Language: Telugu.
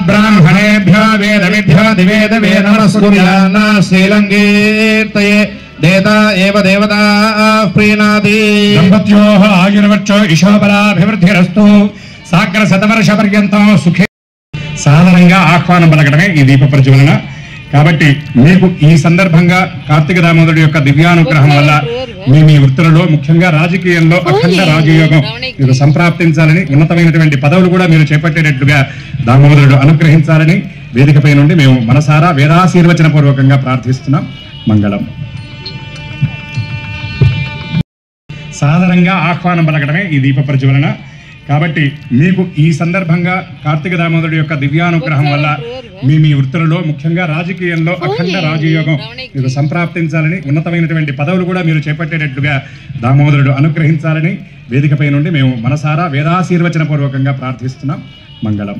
ब्राह्मणेभ्यो वेदविभ्यो दिवेदवे नमस्कुर्यान्न श्रीलङ्कीर्तये देवता एव देवता प्रीणाति दम्पत्योः आयुर्वर्चो इशोबलाभिवृद्धिरस्तु साग्र शतवर्षपर्यन्तं सुखे సాధారణంగా ఆహ్వానం పలకడమే ఈ దీప ప్రజ్వలన కాబట్టి మీకు ఈ సందర్భంగా కార్తీక దామోదరుడి యొక్క దివ్యానుగ్రహం వల్ల మీ వృత్తులలో ముఖ్యంగా రాజకీయంలో అఖండ రాజయోగం మీరు సంప్రాప్తించాలని ఉన్నతమైనటువంటి పదవులు కూడా మీరు చేపట్టేటట్లుగా దామోదరుడు అనుగ్రహించాలని వేదికపై నుండి మేము మనసారా వేదాశీర్వచన పూర్వకంగా ప్రార్థిస్తున్నాం. మంగళం. సాధారణంగా ఆహ్వానం పలకడమే ఈ దీప ప్రజ్వలన కాబట్టి మీకు ఈ సందర్భంగా కార్తీక దామోదరుడి యొక్క దివ్యానుగ్రహం వల్ల మీ వృత్తులలో ముఖ్యంగా రాజకీయంలో అఖండ రాజయోగం మీరు సంప్రాప్తించాలని ఉన్నతమైనటువంటి పదవులు కూడా మీరు చేపట్టేటట్లుగా దామోదరుడు అనుగ్రహించాలని వేదికపై నుండి మేము మనసారా వేదాశీర్వచన పూర్వకంగా ప్రార్థిస్తున్నాం. మంగళం.